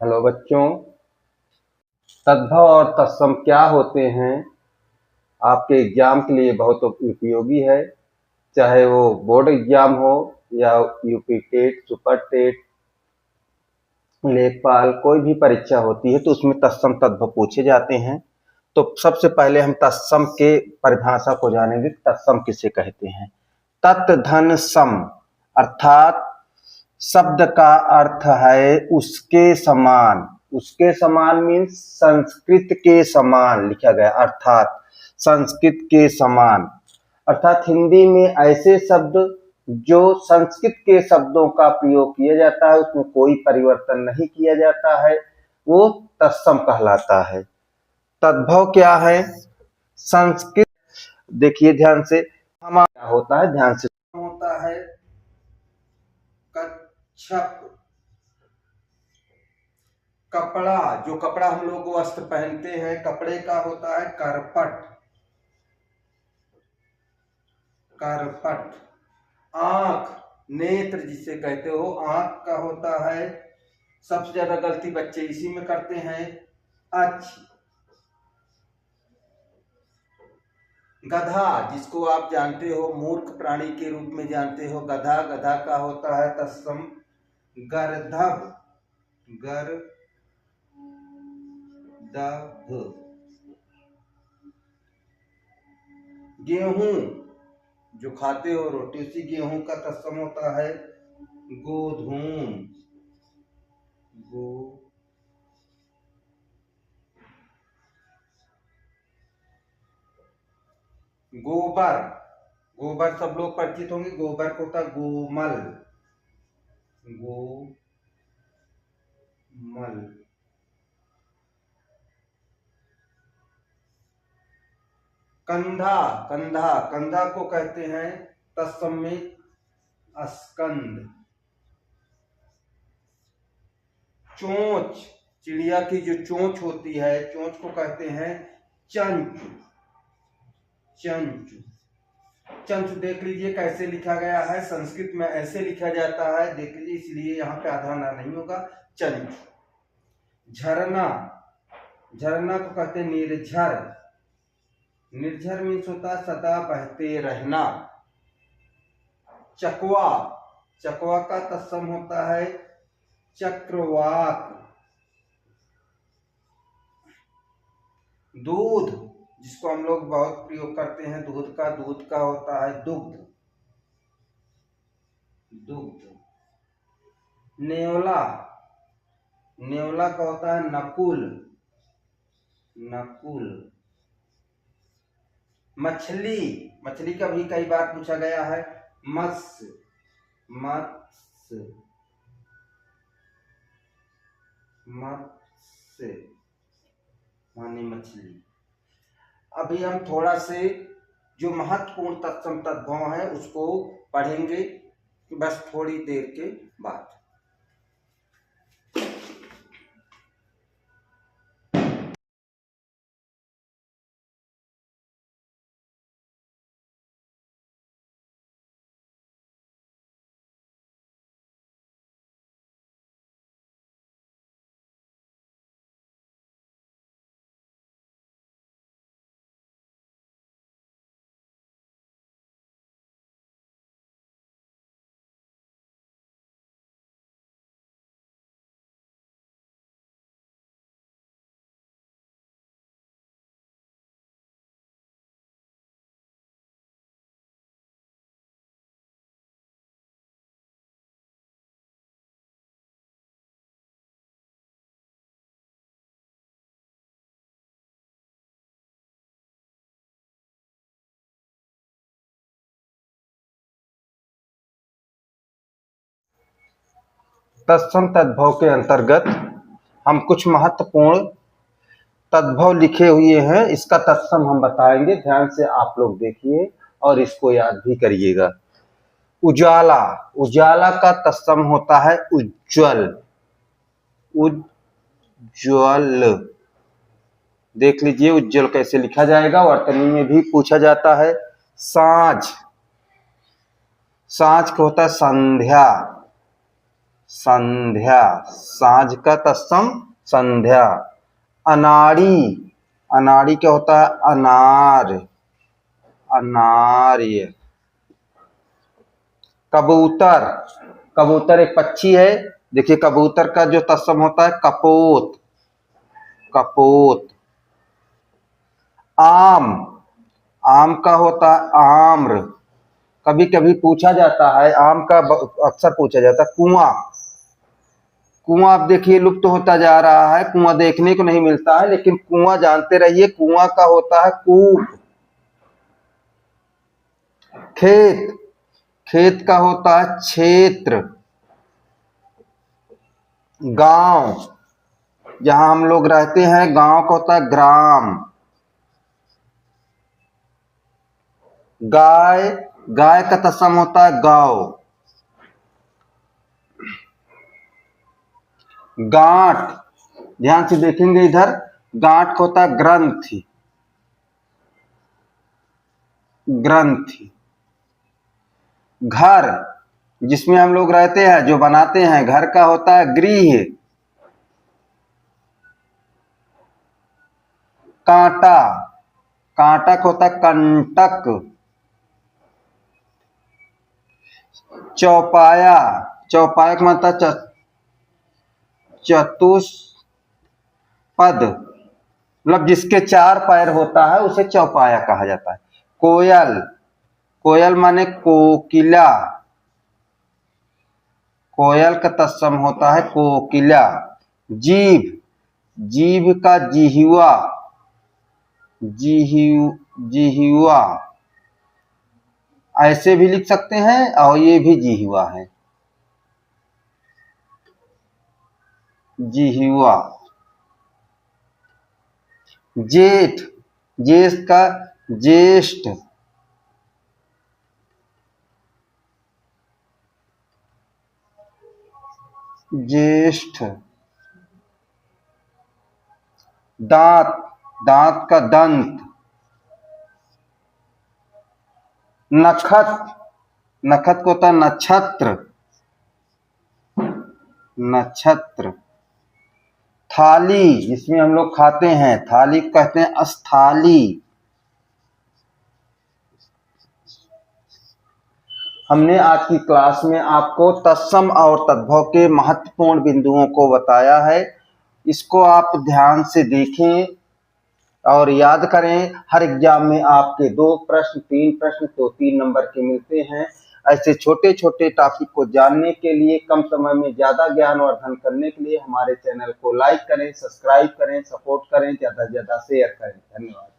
Hello बच्चों, तद्भव और तत्सम क्या होते हैं? आपके एग्जाम के लिए बहुत उपयोगी है। चाहे वो बोर्ड एग्जाम हो या यूपी टेट, सुपर टेट, लेखपाल, कोई भी परीक्षा होती है तो उसमें तत्सम तद्भव पूछे जाते हैं। तो सबसे पहले हम तत्सम के परिभाषा को जानेंगे। तत्सम किसे कहते हैं? तत् धन सम, अर्थात शब्द का अर्थ है उसके समान। उसके समान मीन्स संस्कृत के समान लिखा गया, अर्थात संस्कृत के समान। अर्थात हिंदी में ऐसे शब्द जो संस्कृत के शब्दों का प्रयोग किया जाता है, उसमें कोई परिवर्तन नहीं किया जाता है, वो तत्सम कहलाता है। तद्भव क्या है? संस्कृत, देखिए ध्यान से, हमारा होता है, ध्यान से होता है कच्छप, कपड़ा, जो कपड़ा हम लोग वस्त्र पहनते हैं कपड़े का होता है करपट। करपट। आंख, नेत्र जिसे कहते हो, आंख का होता है, सबसे ज्यादा गलती बच्चे इसी में करते हैं, अक्ष। गधा, जिसको आप जानते हो मूर्ख प्राणी के रूप में जानते हो, गधा। गधा का होता है तत्सम गर्दभ। गर्दभ। गेहूं, जो खाते हो रोटी, उसी गेहूं का तत्सम होता है गोधूम। गो गोबर, गोबर सब लोग परिचित होंगे। गोबर को होता है गोमल। गोमल। कंधा, कंधा, कंधा को कहते हैं तत्सम में स्कंद। चोंच, चिड़िया की जो चोंच होती है, चोंच को कहते हैं चंच। चंच। चंच देख लीजिए कैसे लिखा गया है, संस्कृत में ऐसे लिखा जाता है, देख लीजिए, इसलिए यहाँ पे आधा ना नहीं होगा, चंच। झरना, झरना को कहते हैं निर्झर। निर्झर मीन्स होता है सदा बहते रहना। चकवा, चकवा का तत्सम होता है चक्रवात। दूध, जिसको हम लोग बहुत प्रयोग करते हैं दूध का, दूध का होता है दुग्ध। दुग्ध। नेवला, नेवला का होता है नकुल। नकुल। मछली, मछली का भी कई बार पूछा गया है मत्स्य। मत्स्य। मत्स्य माने मछली। अभी हम थोड़ा से जो महत्वपूर्ण तत्सम तद्भव है उसको पढ़ेंगे, बस थोड़ी देर के बाद। तत्सम तद्भव के अंतर्गत हम कुछ महत्वपूर्ण तद्भव लिखे हुए हैं, इसका तत्सम हम बताएंगे। ध्यान से आप लोग देखिए और इसको याद भी करिएगा। उजाला, उजाला का तत्सम होता है उज्ज्वल। उज्ज्वल, देख लीजिए उज्ज्वल कैसे लिखा जाएगा, वर्तनी में भी पूछा जाता है। साँझ, साँझ का होता है संध्या। संध्या, साँझ का तत्सम संध्या। अनाड़ी, अनाड़ी क्या होता है? अनार, अनार्य। कबूतर, कबूतर एक पक्षी है। देखिए कबूतर का जो तत्सम होता है कपोत, कपोत। आम, आम का होता है आम्र। कभी कभी पूछा जाता है, आम का अक्सर पूछा जाता है कुआं। कुआं आप देखिए लुप्त होता जा रहा है, कुआं देखने को नहीं मिलता है, लेकिन कुआं जानते रहिए कुआं का होता है कूप। खेत, खेत का होता है क्षेत्र। गांव, जहां हम लोग रहते हैं गांव का होता है ग्राम। गाय, गाय का तत्सम होता है गांव। गांठ, ध्यान से देखेंगे इधर, गांठ होता है ग्रंथि, ग्रंथि। घर, जिसमें हम लोग रहते हैं, जो बनाते हैं, घर का होता है गृह। कांटा, कांटा का होता है कंटक। चौपाया, चौपाया का मतलब चतुष्पद, मतलब जिसके चार पैर होता है उसे चौपाया कहा जाता है। कोयल, कोयल माने कोकिला, कोयल का तत्सम होता है कोकिला। जीभ, जीभ का जिह्वा, जिह्वा। ऐसे भी लिख सकते हैं और ये भी जिह्वा है, जिह्वा। जेठ, जेठ का ज्येष्ठ। ज्येष्ठ। दांत, दांत का दंत। नखत, नखत को होता है नक्षत्र, नक्षत्र। थाली, जिसमें हम लोग खाते हैं, थाली कहते हैं स्थाली। हमने आज की क्लास में आपको तत्सम और तद्भव के महत्वपूर्ण बिंदुओं को बताया है। इसको आप ध्यान से देखें और याद करें। हर एग्जाम में आपके 2 प्रश्न 3 प्रश्न तो 3 नंबर के मिलते हैं। ऐसे छोटे छोटे टॉपिक को जानने के लिए, कम समय में ज्यादा ज्ञानवर्धन करने के लिए हमारे चैनल को लाइक करें, सब्सक्राइब करें, सपोर्ट करें, ज्यादा से ज्यादा शेयर करें। धन्यवाद।